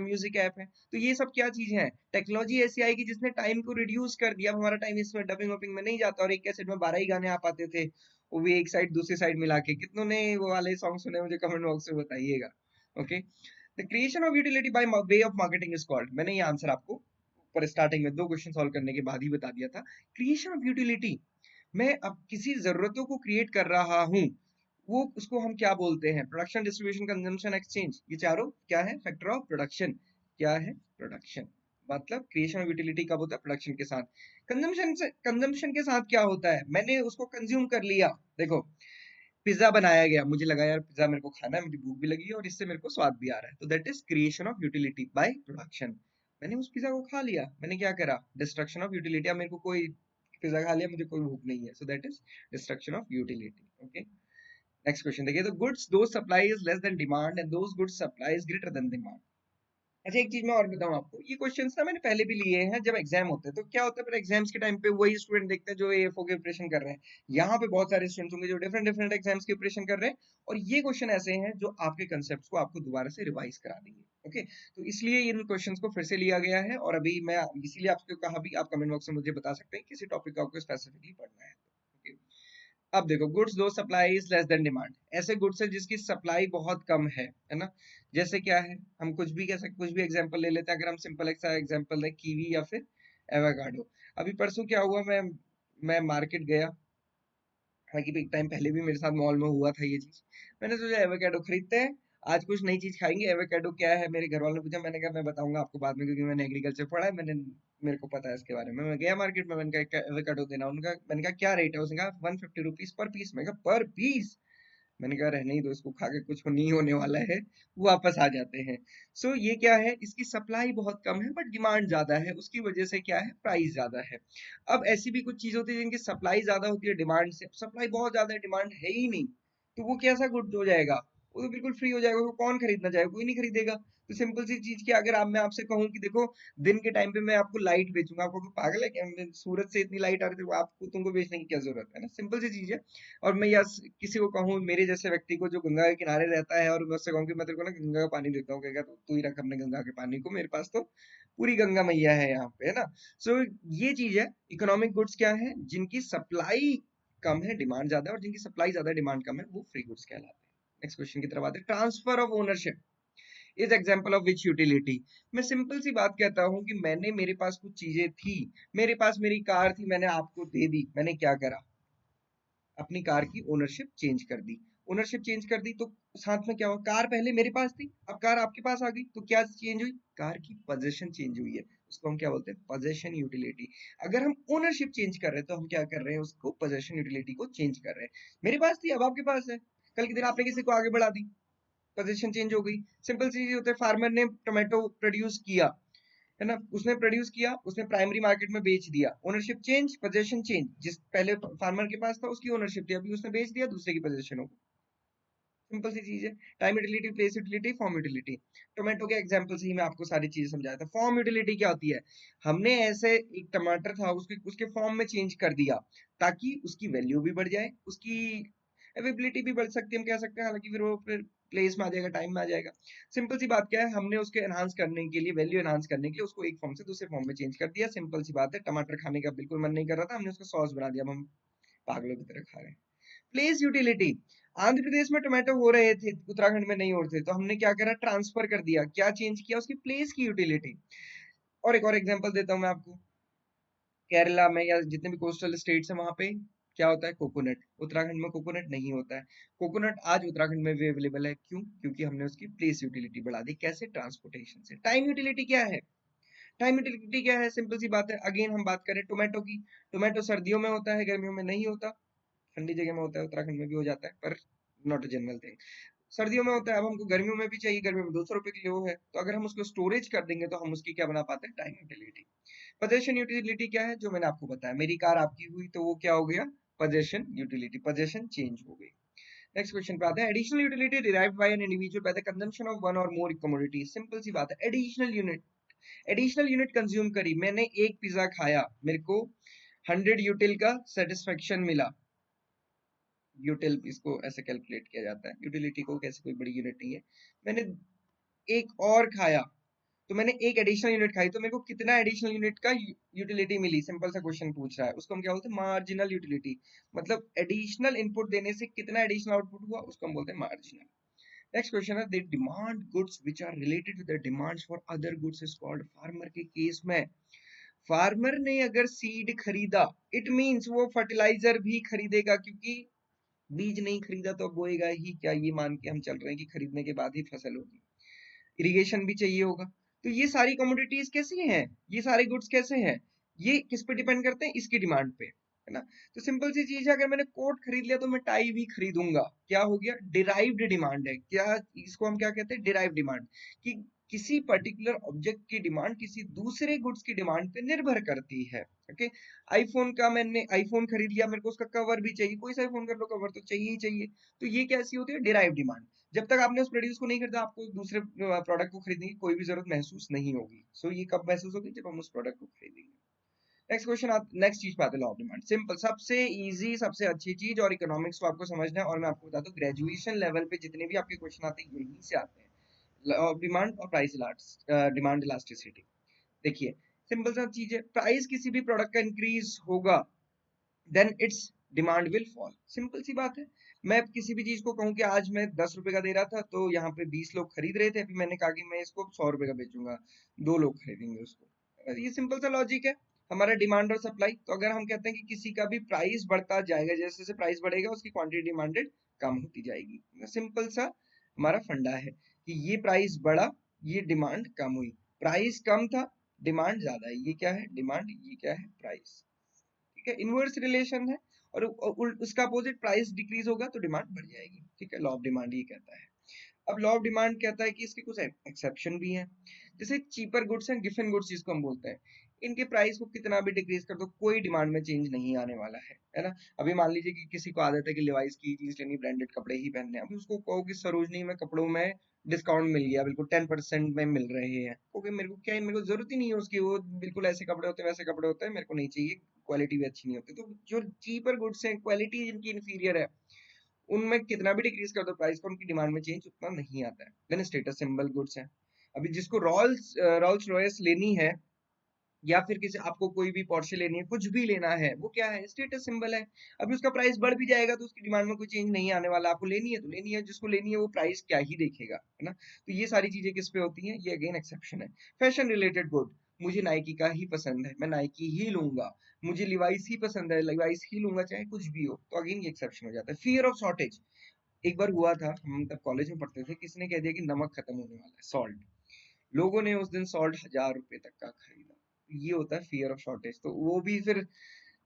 Speaker 1: म्यूजिक ऐप है। तो ये सब क्या चीज है? टेक्नोलॉजी ऐसी आएगी जिसने टाइम को रिड्यूस कर दिया। अब हमारा टाइम इसमें डबिंग वबिंग में नहीं जाता, और एक कैसेट में 12 ही गाने आ पाते थे, वो भी एक साइड दूसरी साइड मिला के। कितनों ने वो वाले सॉन्ग सुने? मुझे कमेंट बॉक्स में बताइएगा। Okay, the creation of utility by way of marketing is called. मैंने ये आंसर आपको पर स्टार्टिंग में 2 क्वेश्चन सॉल्व करने के बाद ही बता दिया था। क्रिएशन ऑफ यूटिलिटी, मैं अब किसी जरूरतों को क्रिएट कर रहा हूँ, वो उसको हम क्या बोलते हैं? Production, distribution, consumption, exchange. ये चारों क्या है? Factor of production. क्या है? प्रोडक्शन। मतलब क्रिएशन ऑफ यूटिलिटी कब होता है? प्रोडक्शन के साथ। कंजम्पशन के साथ क्या होता है? मैंने उसको कंज्यूम कर लिया। देखो, पिज्जा बनाया गया, मुझे लगा यार पिज्जा मेरे को खाना है, मुझे भूख भी लगी है और इससे मेरे को स्वाद भी आ रहा है, तो that is creation of utility by production. मैंने उस पिज्जा को खा लिया, मैंने क्या करा, डिस्ट्रक्शन ऑफ यूटिलिटी। अब मेरे को कोई पिज्जा खा लिया, मुझे कोई भूख नहीं है, so that is destruction of utility. Okay, next question देखिए, द गुड्स दो supply is less than demand and those goods supply is greater than demand. अच्छा, एक चीज मैं और बताऊं आपको, ये क्वेश्चंस ना मैंने पहले भी लिए हैं जब एग्जाम होते हैं। तो क्या होता है, फिर एग्जाम्स के टाइम पे वही स्टूडेंट देखते हैं जो एएफओ की प्रिपरेशन कर रहे हैं। यहाँ पे बहुत सारे स्टूडेंट्स होंगे जो डिफरेंट डिफरेंट एग्जाम्स की प्रिपरेशन कर रहे हैं, और ये क्वेश्चन ऐसे हैं जो आपके कंसेप्ट को आपको दोबारा से रिवाइज करा देंगे। ओके, तो इसलिए इन क्वेश्चंस को फिर से लिया गया है, और अभी मैं इसीलिए आपको कहा भी, आप कमेंट बॉक्स में मुझे बता सकते हैं किसी टॉपिक का आपको स्पेसिफिकली पढ़ना है। ओके, अब देखो, गुड्स दो supply is less than demand, ऐसे गुड्स है जिसकी सप्लाई बहुत कम है ना। जैसे क्या है, हम कुछ भी कह सकते, कुछ भी एग्जांपल ले लेते हैं। अगर हम सिंपल एक सा एग्जांपल लें, कीवी या फिर एवोकाडो। अभी परसों क्या हुआ, मैं मार्केट गया, हालांकि एक टाइम पहले भी मेरे साथ मॉल में हुआ था ये चीज। मैंने सोचा एवोकाडो खरीदते हैं, आज कुछ नई चीज खाएंगे। एवोकाडो क्या है, मेरे घर वालों ने पूछा, मैंने कहा मैं बताऊंगा आपको बाद में, क्योंकि मैंने एग्रीकल्चर पढ़ा है, मेरे को पता है इसके बारे में। मैं गया मार्केट में, मैंने कहा एवोकाडो देना, उनका मैंने कहा क्या रेट है, उसने कहा 150 रुपीज पर पीस। मैं कहा पर पीस? मैंने कहा रहने ही दो, इसको खा के कुछ नहीं होने वाला है, वो वापस आ जाते हैं। सो ये क्या है, इसकी सप्लाई बहुत कम है बट डिमांड ज्यादा है, उसकी वजह से क्या है, प्राइस ज्यादा है। अब ऐसी भी कुछ चीज होती है जिनकी सप्लाई ज्यादा होती है डिमांड से, सप्लाई बहुत ज्यादा है, डिमांड है ही नहीं, तो वो कैसा गुड हो जाएगा, वो तो बिल्कुल फ्री हो जाएगा, वो कौन खरीदना चाहेगा, कोई नहीं खरीदेगा। तो सिंपल सी चीज की, अगर आप मैं आपसे कहूँ कि देखो, दिन के टाइम पे मैं आपको लाइट बेचूंगा, आपको कोई पागल है क्या, सूरज से इतनी लाइट आ रही है, तो आपको तुमको बेचने की क्या जरूरत है ना, सिंपल सी चीज है। और मैं या किसी को कहूँ, मेरे जैसे व्यक्ति को जो गंगा के किनारे रहता है, और मैं उससे कहूँ कि मैं तेरे को ना गंगा का पानी देता हूँ, कहेगा तो तू ही रख अपने गंगा के पानी को, मेरे पास तो पूरी गंगा मैया है यहाँ पे, है ना। सो ये चीज है, इकोनॉमिक गुड्स क्या है, जिनकी सप्लाई कम है, डिमांड ज्यादा है, और जिनकी सप्लाई ज्यादा है, डिमांड कम है, वो फ्री गुड्स कहलाते हैं। नेक्स्ट क्वेश्चन की तरफ आते हैं, transfer of ownership is example of which utility. मैं सिंपल सी बात कहता हूँ कि मेरे पास कुछ चीजें थी, मेरे पास मेरी कार थी, मैंने आपको दे दी, मैंने क्या करा, अपनी कार की ओनरशिप चेंज कर दी। ओनरशिप चेंज कर दी तो साथ में क्या हुआ, कार पहले मेरे पास थी, अब कार आपके पास आ गई, तो क्या चेंज हुई, कार की पोजीशन चेंज हुई है, उसको हम क्या बोलते हैं, पोजीशन यूटिलिटी। अगर हम ओनरशिप चेंज कर रहे हैं तो हम क्या कर रहे हैं, उसको पोजीशन यूटिलिटी को चेंज कर रहे हैं। मेरे पास थी, अब आपके पास है, कल के दिन आपने किसी को आगे बढ़ा दी, पोजीशन चेंज हो गई। सिंपल सी चीज होता है, फार्मर ने टोमेटो प्रोड्यूस किया, है ना, उसने प्रोड्यूस किया, उसने प्राइमरी मार्केट में बेच दिया, ओनरशिप चेंज, पोजीशन चेंज, जिस पहले फार्मर के पास था उसकी ओनरशिप थी, अभी उसने बेच दिया, दूसरे की पोजीशन हो गई। सिंपल सी चीज है, time utility, place utility, form utility. Tomato के एग्जांपल से ही मैं आपको सारी चीजें समझाया था। फॉर्म यूटिलिटी क्या होती है, हमने ऐसे एक टमाटर था, उसके उसके फॉर्म में चेंज कर दिया, ताकि उसकी वैल्यू भी बढ़ जाए, उसकी अवेबिलिटी भी बढ़ सकती है, हम कह सकते हैं, हालांकि फिर वो फिर प्लेस में आ जाएगा, टाइम में आ जाएगा। सिंपल सी बात क्या है, हमने उसके एनहांस करने के लिए, वैल्यू एनहांस करने के लिए उसको एक फॉर्म से दूसरे फॉर्म में चेंज कर दिया। सिंपल सी बात है, टमाटर खाने का बिल्कुल मन नहीं कर रहा था, हमने उसको सॉस बना दिया, अब हम पागलों की तरह खा रहे हैं। प्लेस यूटिलिटी, आंध्र प्रदेश में टोमेटो हो रहे थे, उत्तराखंड में नहीं हो रहे थे, तो हमने क्या करा, ट्रांसफर कर दिया, क्या चेंज किया, उसकी प्लेस की यूटिलिटी। और एक और एग्जांपल देता हूं मैं आपको, केरला में या जितने भी कोस्टल स्टेट्स हैं वहां पे क्या होता है, कोकोनट, उत्तराखंड में कोकोनट नहीं होता है। कोकोनट आज उत्तराखंड में भी अवेलेबल है, क्यों, क्योंकि हमने उसकी प्लेस यूटिलिटी बढ़ा दी, कैसे, ट्रांसपोर्टेशन से। टाइम यूटिलिटी क्या है, टाइम यूटिलिटी क्या है, सिंपल सी बात है, अगेन हम बात करें टोमेटो की, टोमेटो सर्दियों में होता है, गर्मियों में नहीं होता, ठंडी जगह में होता है, उत्तराखंड में भी हो जाता है, पर नॉट अ जनरल थिंग। सर्दियों में होता है, अब हमको गर्मियों में भी चाहिए, गर्मियों में 200 रुपए किलो है, तो अगर हम उसको स्टोरेज कर देंगे तो हम उसकी क्या बना पाते हैं, टाइम यूटिलिटी। पोजेशन यूटिलिटी क्या है, जो मैंने आपको बताया, मेरी कार आपकी हुई तो वो क्या हो गया, पोजेशन यूटिलिटी, पोजेशन चेंज हो गई। नेक्स्ट क्वेश्चन पे आते हैं, additional utility derived bye an individual by the consumption of one और मोर कमोडिटी। सिंपल सी बात है, एडिशनल यूनिट कंज्यूम करी, मैंने एक पिज्जा खाया, मेरे को 100 यूटिल का सेटिस्फेक्शन मिला। यूटिल इसको ऐसे कैलकुलेट किया जाता है, यूटिलिटी को कैसे, कोई बड़ी यूनिट नहीं है। मैंने एक और खाया, तो मैंने एक एडिशनल यूनिट खाई, तो मेरे को कितना एडिशनल यूनिट का यूटिलिटी मिली, सिंपल सा क्वेश्चन पूछ रहा है, उसको हम क्या बोलते हैं, मार्जिनल यूटिलिटी। मतलब एडिशनल इनपुट देने से कितना एडिशनल आउटपुट हुआ, उसको हम बोलते हैं मार्जिनल। नेक्स्ट क्वेश्चन है, the demand goods which are related to the demands for other goods is called. Farmer के केस में, फार्मर ने अगर सीड खरीदा, इट मींस वो फर्टिलाइजर भी खरीदेगा, क्योंकि बीज नहीं खरीदा तो बोएगा ही क्या, ये मान के हम चल रहे हैं कि खरीदने के बाद ही फसल होगी। इरिगेशन भी चाहिए होगा। तो ये सारी कमोडिटीज कैसी हैं, ये सारे गुड्स कैसे हैं, ये किस पे डिपेंड करते हैं, इसकी डिमांड पे, है ना। तो सिंपल सी चीज है, अगर मैंने कोट खरीद लिया तो मैं टाई भी खरीदूंगा, क्या हो गया, डिराइव्ड डिमांड है, क्या इसको हम क्या कहते हैं, डिराइव्ड डिमांड। कि किसी पर्टिकुलर ऑब्जेक्ट की डिमांड किसी दूसरे गुड्स की डिमांड पे निर्भर करती है। ओके, आईफोन का मैंने आईफोन खरीद लिया, मेरे को उसका कवर भी चाहिए, कोई सा फोन कर लो कवर तो चाहिए ही चाहिए। तो ये कैसी होती है? Derive demand. जब तक आपने उस प्रोड्यूस को नहीं खरीदा, आपको दूसरे प्रोडक्ट को खरीदने की कोई भी जरूरत महसूस नहीं होगी। सो ये कब महसूस होगी? जब हम उस प्रोडक्ट को खरीदेंगे। नेक्स्ट क्वेश्चन, नेक्स्ट चीज पे आते हैं, लॉ ऑफ डिमांड। सिंपल, सबसे इजी, सबसे अच्छी चीज, और इकोनॉमिक्स को आपको समझना है। और मैं आपको बताता हूँ, ग्रेजुएशन लेवल पे जितने भी आपके क्वेश्चन आते हैं यहीं से आते हैं। लॉ ऑफ डिमांड और प्राइस डिमांड इलास्टिसिटी। देखिए, सिंपल सा चीज है, प्राइस किसी भी प्रोडक्ट का इंक्रीज होगा then its demand will fall. Simple सी बात है। मैं किसी भी चीज को कहूँ कि आज मैं 10 रुपए का दे रहा था, तो यहाँ पे 20 लोग खरीद रहे थे, अभी मैंने कहा कि मैं इसको 100 रुपए का बेचूंगा, 2 लोग खरीदेंगे उसको। ये सिंपल सा लॉजिक है हमारा डिमांड और सप्लाई। तो अगर हम कहते हैं कि किसी का भी प्राइस बढ़ता जाएगा, जैसे जैसे प्राइस बढ़ेगा उसकी क्वांटिटी डिमांडेड कम होती जाएगी। सिंपल सा हमारा फंडा है कि ये प्राइस बढ़ा, ये डिमांड कम हुई, प्राइस कम था, डिमांड ज्यादा है। ये क्या है? डिमांड। ये क्या है? प्राइस। ठीक है, इनवर्स रिलेशन है। और उसका अपोजिट, प्राइस डिक्रीज होगा तो डिमांड बढ़ जाएगी। ठीक है, लॉ ऑफ डिमांड ये कहता है। अब लॉ ऑफ डिमांड कहता है कि इसके कुछ एक्सेप्शन भी हैं। जैसे चीपर गुड्स हैं, गिफन गुड्स जिसको हम बोलते हैं, इनके प्राइस को कितना भी डिक्रीज कर दो, कोई डिमांड में चेंज नहीं आने वाला है ना। अभी मान लीजिए कि किसी को आदत है कि लिवाइस की जींस लेनी, ब्रांडेड कपड़े ही पहनने हैं। अभी उसको कहो कि सरोजनी में कपड़ों में डिस्काउंट मिल गया, बिल्कुल 10% में मिल रहे हैं, क्योंकि मेरे को क्या है, मेरे को जरूरत ही नहीं है उसकी, वो बिल्कुल ऐसे कपड़े होते हैं, वैसे कपड़े होते हैं, मेरे को नहीं चाहिए, क्वालिटी भी अच्छी नहीं होती। तो जो चीपर गुड्स हैं, क्वालिटी जिनकी इंफीरियर है, उनमें कितना भी डिक्रीज कर दो प्राइस को, उनकी डिमांड में चेंज उतना नहीं आता है। देन स्टेटस सिंबल गुड्स है। अभी जिसको रोल्स रॉयस लेनी है, या फिर किसी आपको कोई भी पोर्शे लेनी है, कुछ भी लेना है, वो क्या है? स्टेटस सिंबल है। अभी उसका प्राइस बढ़ भी जाएगा तो उसकी डिमांड में कोई चेंज नहीं आने वाला। आपको लेनी है तो लेनी है, जिसको लेनी है वो प्राइस क्या ही देखेगा, है ना। तो ये सारी चीजें किस पे होती हैं? ये अगेन एक्सेप्शन है। फैशन रिलेटेड गुड, मुझे नाइकी का ही पसंद है, मैं नाइकी ही लूंगा। मुझे लिवाइस ही पसंद है, लिवाइस ही लूंगा चाहे कुछ भी हो, तो अगेन ये एक्सेप्शन हो जाता है। फियर ऑफ शॉर्टेज, एक बार हुआ था, हम तब कॉलेज में पढ़ते थे, किसी ने कह दिया कि नमक खत्म होने वाला है, सॉल्ट। लोगों ने उस दिन सॉल्ट 1000 रुपए तक का खरीदा। ये होता है फियर ऑफ शॉर्टेज। तो वो भी फिर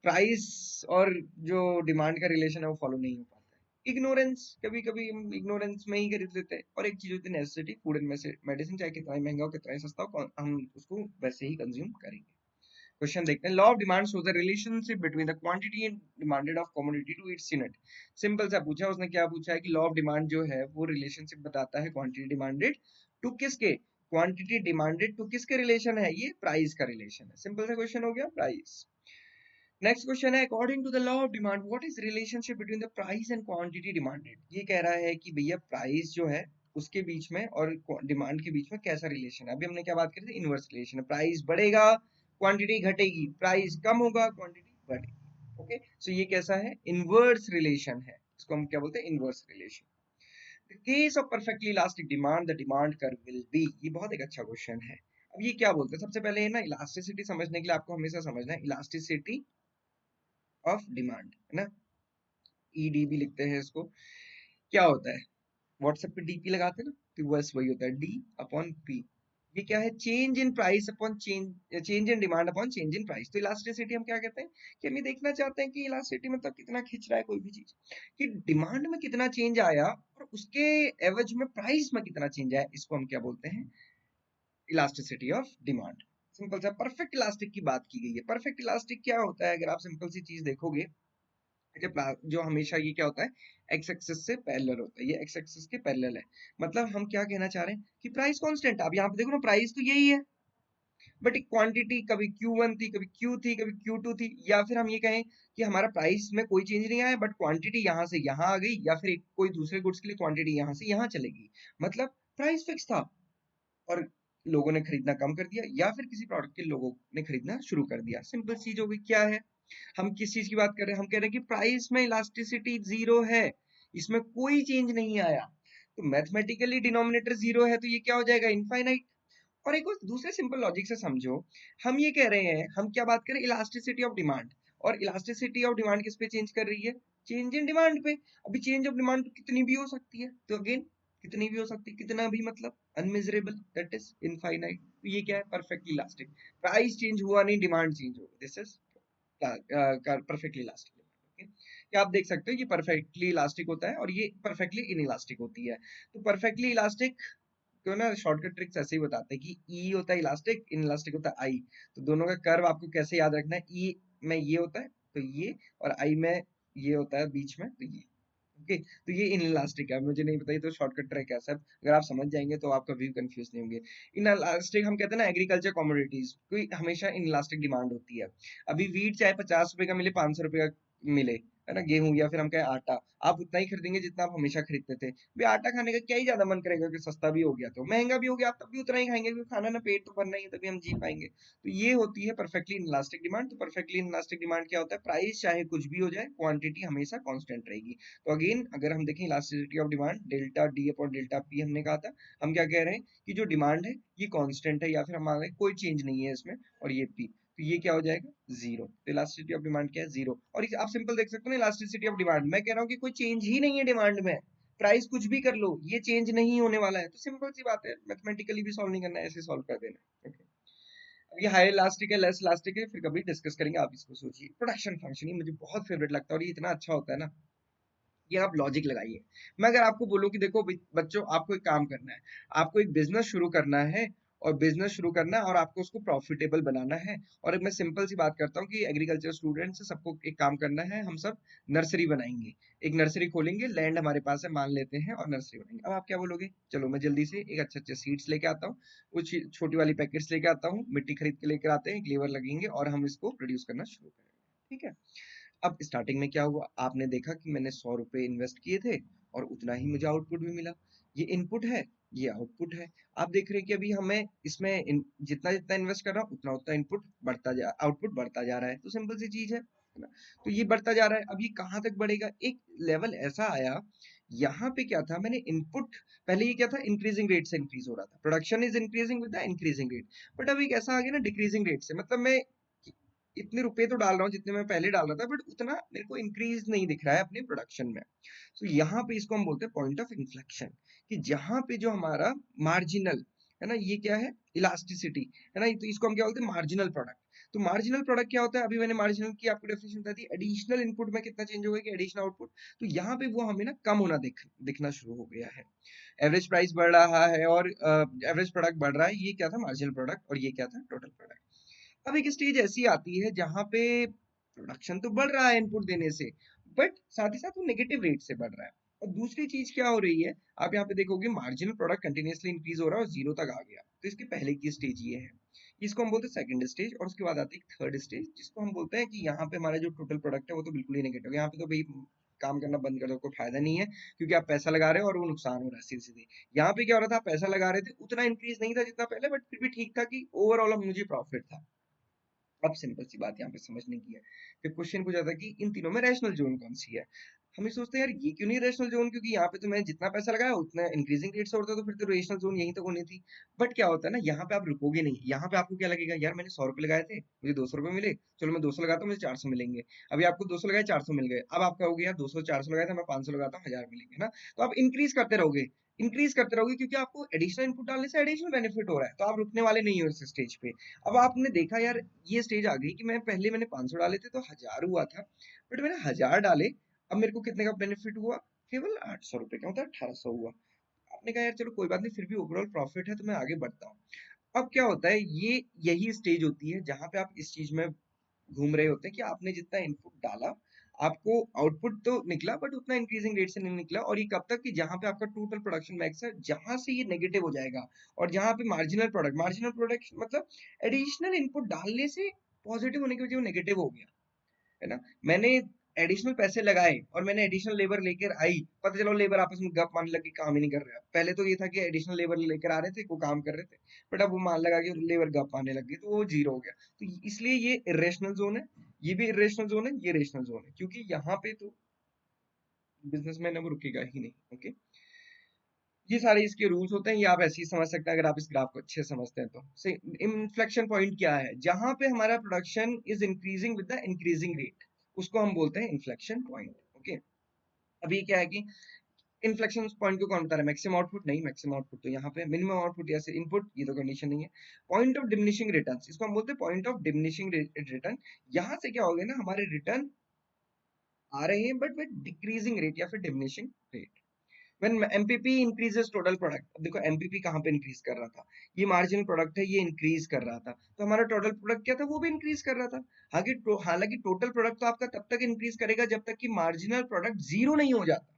Speaker 1: प्राइस और जो डिमांड का रिलेशन है वो फॉलो नहीं हो पाता है। इग्नोरेंस, कभी कभी हम इग्नोरेंस में ही खरीद लेते हैं। और एक चीज होती है नेसेसिटी, फूड एंड मेडिसिन, चाहे कितना ही महंगा हो, कितना ही सस्ता हो, हम उसको वैसे ही कंज्यूम करेंगे। क्वेश्चन देखते हैं, law of demand shows the relationship between the quantity and demanded of commodity to its unit. Simple सा पूछा उसने, क्या पूछा है कि लॉ ऑफ डिमांड जो है वो रिलेशनशिप बताता है क्वांटिटी डिमांडेड टू किसके, क्वांटिटी डिमांडेड टू किसके रिलेशन है? ये प्राइस का रिलेशन है। सिंपल सा क्वेश्चन हो गया, प्राइस। नेक्स्ट क्वेश्चन है, according to the law of demand what is relationship between the price and quantity demanded. ये कह रहा है कि भैया प्राइस जो है उसके बीच में और डिमांड के बीच में कैसा रिलेशन है। अभी हमने क्या बात करी थी? इनवर्स रिलेशन है। प्राइस बढ़ेगा, क्वांटिटी घटेगी, प्राइस कम होगा, क्वांटिटी बढ़ेगी। ओके, सो ये कैसा है? इनवर्स रिलेशन है। इसको हम क्या बोलते हैं? Inverse relation. The case of perfectly elastic demand, the demand curve will be. ये बहुत एक अच्छा क्वेश्चन है। अब ये क्या बोलते हैं? सबसे पहले है ना, इलास्टिसिटी समझने के लिए आपको हमेशा समझना है इलास्टिसिटी ऑफ डिमांड, है ना। ईडीबी लिखते हैं इसको। क्या होता है? व्हाट्सएप पे डीपी लगाते हैं ना, तो बस वही होता है, डी अपॉन पी। ये क्या है? Change in price upon change in demand upon change in price. तो इलास्टिसिटी हम क्या कहते हैं कि हम ये देखना चाहते हैं कि इलास्टिसिटी मतलब कितना खींच रहा है कोई भी चीज, कि डिमांड में कितना चेंज आया और उसके एवज में प्राइस में कितना चेंज आया। इसको हम क्या बोलते हैं? Elasticity of demand. सिंपल सा परफेक्ट इलास्टिक की बात की गई है। परफेक्ट इलास्टिक क्या होता है? अगर आप सिंपल सी चीज देखोगे, जो हमेशा ये क्या होता है? एक्स एक्सिस से पैरेलल होता है। ये एक्स एक्सिस के पैरेलल है। मतलब हम क्या कहना चाह रहे हैं कि प्राइस कांस्टेंट है। अब यहाँ पे देखो ना, प्राइस तो यही है, बट क्वांटिटी कभी Q1 थी, कभी Q थी, कभी Q2 थी। या फिर हम ये कहें कि हमारा प्राइस में कोई चेंज नहीं आया, बट क्वांटिटी यहाँ से यहाँ आ गई, या फिर कोई दूसरे गुड्स के लिए क्वांटिटी यहाँ से यहाँ चलेगी। मतलब प्राइस फिक्स था और लोगों ने खरीदना कम कर दिया, या फिर किसी प्रोडक्ट के लोगों ने खरीदना शुरू कर दिया। सिंपल चीज हो गई। क्या है? हम किस चीज की बात कर रहे हैं? हम कह रहे हैं कि प्राइस में इलास्टिसिटी जीरो है, इसमें कोई चेंज नहीं आया। तो मैथमेटिकली डिनोमिनेटर जीरो है, तो ये क्या हो जाएगा? इनफाइनाइट। और एक और दूसरे सिंपल लॉजिक से समझो, हम ये कह रहे हैं, हम क्या बात करें? Elasticity of demand. और इलास्टिसिटी ऑफ डिमांड किस पे चेंज कर रही है? चेंज इन डिमांड पे। अभी चेंज ऑफ डिमांड कितनी भी हो सकती है, तो अगेन कितनी भी हो सकती है, कितना भी मतलब अनमेजरेबल, दैट इज इनफाइनाइट। तो ये क्या है? Perfectly elastic. प्राइस चेंज हुआ नहीं, डिमांड चेंज हो, this is perfectly elastic. Okay, क्या आप देख सकते हो ये परफेक्टली इलास्टिक होता है और ये परफेक्टली इन इलास्टिक होती है। तो परफेक्टली इलास्टिक आपको ना शॉर्टकट ट्रिक्स ऐसे ही बताते हैं कि ई होता है इलास्टिक, इन इलास्टिक होता है आई। तो दोनों का कर्व आपको कैसे याद रखना है, ई में ये होता है तो ये, और आई में ये होता है बीच में तो ये। ओके, तो ये इन इलास्टिक है, मुझे नहीं पता ये तो शॉर्टकट ट्रिक है सब, अगर आप समझ जाएंगे तो आपका व्यू कंफ्यूज नहीं होंगे। इन इलास्टिक हम कहते हैं ना एग्रीकल्चर कमोडिटीज कोई हमेशा इन इलास्टिक डिमांड होती है। अभी वीट चाहे 50 रुपए का मिले 500 रुपए का मिले, है ना, गेहूं या फिर हम कहें आटा, आप उतना ही खरीदेंगे जितना आप हमेशा खरीदते थे। भी आटा खाने का क्या ही ज्यादा मन करेगा कि सस्ता भी हो गया तो महंगा भी हो गया, आप तब भी उतना ही खाएंगे क्योंकि खाना ना पेट तो भरना ही है तभी हम जी पाएंगे। तो ये होती है परफेक्टली इनलास्टिक डिमांड। तो परफेक्टली इनलास्टिक डिमांड क्या होता है, प्राइस चाहे कुछ भी हो जाए क्वांटिटी हमेशा कांस्टेंट रहेगी। तो अगेन अगर हम देखें elasticity of demand delta D upon delta P हमने कहा था, हम क्या कह रहे हैं कि जो डिमांड है ये कांस्टेंट है या फिर हमारे कोई चेंज नहीं है इसमें, और ये पी, तो ये क्या हो जाएगा जीरो। तो इलास्टिसिटी ऑफ डिमांड क्या है, जीरो। और आप सिंपल देख सकते हो ना इलास्टिसिटी ऑफ डिमांड, मैं कह रहा हूँ कि कोई चेंज ही नहीं है डिमांड में, प्राइस कुछ भी कर लो ये चेंज नहीं होने वाला है, तो सिंपल सी बात है, मैथमेटिकली भी सॉल्व नहीं करना है, ऐसे सॉल्व कर देना। ओके, अब ये हाई इलास्टिक है लेस इलास्टिक है फिर कभी डिस्कस करेंगे, आप इसको सोचिए। प्रोडक्शन फंक्शन ये मुझे बहुत फेवरेट लगता है और ये इतना अच्छा होता है ना, ये आप लॉजिक लगाइए। मैं अगर आपको बोलूं कि देखो बच्चों आपको एक काम करना है, आपको एक बिजनेस शुरू करना है, और बिजनेस शुरू करना है और आपको उसको प्रॉफिटेबल बनाना है, और एक मैं सिंपल सी बात करता हूँ कि एग्रीकल्चर स्टूडेंट से सबको एक काम करना है, हम सब नर्सरी बनाएंगे, एक नर्सरी खोलेंगे, लैंड हमारे पास है मान लेते हैं और नर्सरी बनाएंगे। अब आप क्या बोलोगे, चलो मैं जल्दी से एक अच्छे अच्छे सीड्स लेके आता हूँ, कुछ छोटी वाली पैकेट्स लेके आता हूँ, मिट्टी खरीद के लेकर आते हैं, एक लेबर लगेंगे और हम इसको प्रोड्यूस करना शुरू करेंगे। ठीक है, अब स्टार्टिंग में क्या हुआ, आपने देखा कि मैंने 100 रुपए इन्वेस्ट किए थे और उतना ही मुझे आउटपुट भी मिला। ये इनपुट है, ये आउटपुट है। आप देख रहे हैं कि अभी हमें इसमें जितना जितना इन्वेस्ट कर रहा हूँ उतना उतना इनपुट बढ़ता जा आउटपुट बढ़ता जा रहा है, तो सिंपल सी चीज है ना। तो ये बढ़ता जा रहा है, अब ये कहाँ तक बढ़ेगा, एक लेवल ऐसा आया, यहाँ पे क्या था, मैंने इनपुट, पहले ये क्या था, इंक्रीजिंग रेट से इंक्रीज हो रहा था, production is increasing with the increasing rate. But अब एक ऐसा आ गया ना डिक्रीजिंग रेट से, मतलब मैं इतने रुपए तो डाल रहा हूँ जितने मैं पहले डाल रहा था, बट उतना मेरे को इंक्रीज नहीं दिख रहा है अपने प्रोडक्शन में। तो यहाँ पे इसको हम बोलते हैं पॉइंट ऑफ इन्फ्लेक्शन, कि जहाँ पे जो हमारा मार्जिनल है ना, ये क्या है, इलास्टिसिटी है ना, तो इसको हम क्या बोलते हैं, मार्जिनल प्रोडक्ट। तो मार्जिनल प्रोडक्ट क्या होता है, अभी मैंने मार्जिनल की आपको डेफिनेशन बता दी, एडिशनल इनपुट में कितना चेंज होगा कि एडिशनल आउटपुट। तो यहाँ पे वो हमें ना कम होना दिखना शुरू हो गया है, एवरेज प्राइस बढ़ रहा है और एवरेज प्रोडक्ट बढ़ रहा है, ये क्या था मार्जिनल प्रोडक्ट और ये क्या था टोटल प्रोडक्ट। अब एक स्टेज ऐसी आती है जहां पे प्रोडक्शन तो बढ़ रहा है इनपुट देने से, बट साथ ही साथ वो नेगेटिव रेट से बढ़ रहा है। और दूसरी चीज क्या हो रही है, आप यहाँ पे देखोगे मार्जिनल प्रोडक्ट कंटिन्यूअसली इंक्रीज हो रहा है और जीरो तक आ गया, तो इसके पहले की स्टेज ये है, इसको हम बोलते हैं सेकंड स्टेज। और उसके बाद आती है थर्ड स्टेज, जिसको हम बोलते हैं कि यहाँ पे हमारा जो टोटल प्रोडक्ट है वो तो बिल्कुल ही नेगेटिव है, यहाँ पे तो भाई काम करना बंद कर दो, कोई फायदा नहीं है, क्योंकि आप पैसा लगा रहे हो और वो नुकसान हो रहा है सीधे सीधे। यहाँ पे क्या हो रहा था, आप पैसा लगा रहे थे, उतना इंक्रीज नहीं था जितना पहले, बट फिर भी ठीक था कि ओवरऑल मुझे प्रॉफिट था। अब सिंपल सी बात यहाँ पे समझने की है, फिर क्वेश्चन पूछा था कि इन तीनों में रैशनल जोन कौन सी है। हम ये सोचते हैं यार ये क्यों नहीं रैशनल जोन, क्योंकि यहाँ पे तो मैं जितना पैसा लगाया उतना इंक्रीजिंग रेट से होता, तो फिर तो रेशनल जोन यहीं तक होनी थी। बट क्या होता है ना, यहाँ पे आप रुकोगे नहीं, यहाँ पे आपको क्या लगेगा, यार मैंने 100 रुपए लगाए थे मुझे 200 रुपए मिले, चलो मैं 200 लगाता हूँ मुझे 400 मिलेंगे। अभी आपको 200 लगाए 400 मिल गए, अब आप कहोगे यार 200 400 लगाया था मैं 500 लगाता हूँ 1000 मिलेंगे ना। तो आप इंक्रीज करते रहोगे, इंक्रीज करते रहोगे, क्योंकि आपको एडिशनल इनपुट डालने से एडिशनल बेनिफिट हो रहा है, तो आप रुकने वाले नहीं हो इस स्टेज पे। अब आपने देखा यार ये स्टेज आ गई कि मैंने 500 डाले थे तो 1000 हुआ था, बट मैंने 1000 डाले, अब मेरे को कितने का बेनिफिट हुआ, केवल 800 रुपए का, मतलब 1800 हुआ। आपने कहा यार चलो कोई बात नहीं, फिर भी ओवरऑल प्रॉफिट है तो मैं आगे बढ़ता हूँ। अब क्या होता है, ये यही स्टेज होती है जहां पे आप इस चीज में घूम रहे होते हैं कि आपने जितना इनपुट डाला आपको आउटपुट तो निकला, बट उतना इंक्रीजिंग रेट से नहीं निकला, और ये कब तक कि जहां पे आपका टोटल प्रोडक्शन मैक्स है, जहां से ये नेगेटिव हो जाएगा, और जहां पे मार्जिनल प्रोडक्ट मतलब एडिशनल इनपुट डालने से पॉजिटिव होने की वजह वो नेगेटिव हो गया, है ना। मैंने एडिशनल पैसे लगाए और मैंने एडिशनल लेबर लेकर आई, पता चलो लेबर आपस में गप मारने लगी, काम ही नहीं कर रहा। पहले तो ये था कि एडिशनल लेबर लेकर आ रहे थे, को काम कर रहे थे, बट अब वो मान लगा कि लेबर गप मारने लग गई, तो वो जीरो हो गया। तो इसलिए ये इरेशनल जोन है, ये भी इरेशनल जोन है, ये रेशनल जोन है, क्योंकि यहाँ पे तो बिजनेसमैन है वो रुकेगा ही नहीं। ओके, ये सारे इसके रूल्स होते हैं, ये आप ऐसे ही समझ सकते हैं अगर आप इस ग्राफ को अच्छे से समझते हैं तो। से इन्फ्लेक्शन पॉइंट क्या है, जहां पे हमारा production is increasing with the increasing rate, उसको हम बोलते हैं इन्फ्लेक्शन पॉइंट। ओके, अभी क्या है कि इन्फ्लेक्शन पॉइंट को कौन बता रहा है, मैक्सिमम आउटपुट नहीं, मैक्सिमम आउटपुट तो यहाँ पे, मिनिमम आउटपुट या इनपुट ये तो कंडीशन नहीं है। पॉइंट ऑफ डिमिनिशिंग रिटर्न, इसको हम बोलते हैं पॉइंट ऑफ डिमिनिशिंग रिटर्न। यहाँ से क्या हो गया ना, हमारे रिटर्न आ रहे हैं बट विद डिक्रीजिंग रेट या फिर diminishing rate. When MPP increases total product, अब देखो एमपीपी कहाँ पे इंक्रीज कर रहा था, ये मार्जिनल प्रोडक्ट है, ये इंक्रीज कर रहा था, तो हमारा टोटल प्रोडक्ट क्या था, वो भी इंक्रीज कर रहा था। हालांकि टोटल प्रोडक्ट तो आपका तब तक इंक्रीज करेगा जब तक कि मार्जिनल प्रोडक्ट जीरो नहीं हो जाता।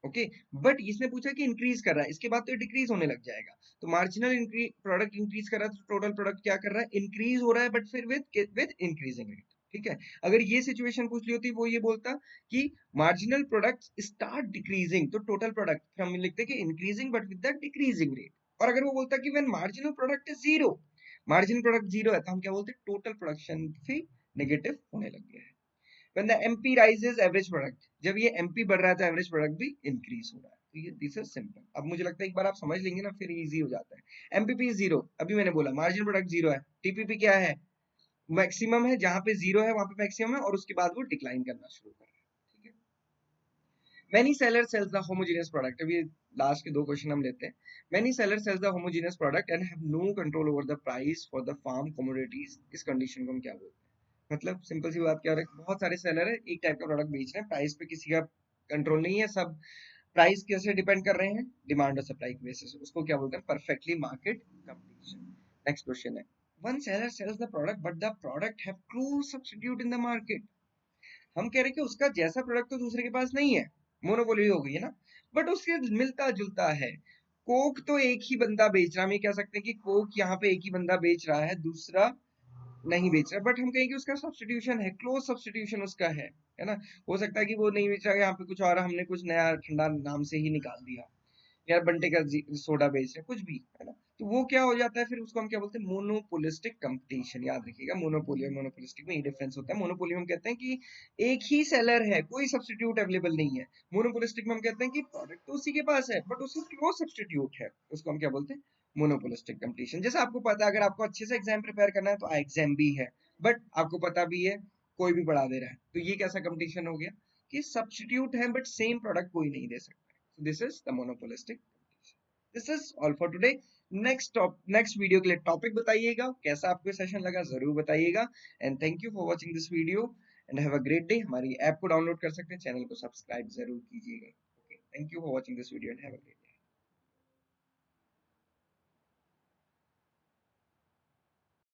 Speaker 1: ओके, बट इसने पूछा कि इंक्रीज कर रहा है, इसके बाद तो डिक्रीज होने लग जाएगा। तो मार्जिनल प्रोडक्ट इंक्रीज कर रहा है तो टोटल प्रोडक्ट क्या कर रहा है, इंक्रीज हो रहा है, बट फिर विद इंक्रीजिंग रेट। ठीक है, अगर ये सिचुएशन पूछ ली होती वो ये बोलता कि मार्जिनल प्रोडक्ट स्टार्ट डिक्रीजिंग, तो टोटल प्रोडक्ट हम लिखते कि increasing but with the decreasing rate. और अगर वो बोलता कि when marginal product is zero, marginal product zero है, तो हम क्या बोलते हैं, टोटल प्रोडक्शन भी नेगेटिव होने लग गया है। When the MP rises, average product, जब ये MP बढ़ रहा है तो एवरेज प्रोडक्ट भी इंक्रीज हो रहा है। तो ये दिस इज सिंपल। अब मुझे लगता है एक बार आप समझ लेंगे ना फिर इजी हो जाता है। एमपीपी जीरो, अभी मैंने बोला मार्जिनल प्रोडक्ट जीरो है, टीपीपी क्या है, मैक्सिमम है, जहां पे जीरो है वहां पे मैक्सिमम है, और उसके बाद वो डिक्लाइन करना शुरू कर रहा है। ठीक है, many seller sells the homogeneous product, अभी लास्ट के दो क्वेश्चन हम लेते हैं। many seller sells the homogeneous product and have no control over the price for the farm commodities, इस कंडीशन को हम क्या बोलते हैं, मतलब सिंपल सी बात क्या हो रहा है, बहुत सारे सेलर है, एक टाइप का प्रोडक्ट बेच रहे हैं, प्राइस पे किसी का कंट्रोल नहीं है, सब प्राइस कैसे डिपेंड कर रहे हैं, डिमांड और सप्लाई की बेसिस, उसको क्या बोलते हैं, perfectly market competition. Next question है, one seller sales the product but the product have close substitute in the market. हम कह रहे हैं कि उसका जैसा प्रोडक्ट तो दूसरे के पास नहीं है, मोनोपोली हो गई है ना, बट उसके मिलता जुलता है। कोक तो एक ही बंदा बेच रहा है, हम ये कह सकते हैं कि कोक यहाँ पे एक ही बंदा बेच रहा है, दूसरा नहीं बेच रहा, बट हम कहेंगे उसका सब्स्टिट्यूशन है, क्लोज सब्स्टिट्यूशन उसका है ना। हो सकता है कि वो नहीं बेच रहा, यहाँ पे कुछ और हमने कुछ नया ठंडा नाम से ही निकाल दिया, यार बंटे का सोडा बेच रहे कुछ भी, है ना। तो वो क्या हो जाता है फिर, उसको हम क्या बोलते हैं, मोनोपोलिस्टिक कंपटीशन। याद रखिएगा, मोनोपोली और मोनोपोलिस्टिक में ये डिफरेंस होता है। मोनोपोली में हम कहते हैं कि एक ही सेलर है, कोई सब्स्टिट्यूट अवेलेबल नहीं है। मोनोपोलिस्टिक में हम कहते हैं कि प्रोडक्ट तो उसी के पास है बट उसका क्लोज सब्स्टिट्यूट है, उसको हम क्या बोलते हैं, मोनोपोलिस्टिक कंपटीशन। जैसे आपको पता है, अगर आपको अच्छे से एग्जाम प्रिपेयर करना है तो एग्जाम भी है, बट आपको पता भी है कोई भी बढ़ा दे रहा है, तो ये कैसा कंपटीशन हो गया कि सब्स्टिट्यूट है बट सेम प्रोडक्ट कोई नहीं दे सकता। This is the monopolistic. This is all for today. Next video के लिए टॉपिक बताइएगा, कैसा आपको सेशन लगा जरूर बताइएगा। And thank you for watching this video and have a great day. हमारी ऐप को डाउनलोड कर सकते हैं, चैनल को सब्सक्राइब जरूर कीजिएगा। Okay, thank you for watching this video and have a great day.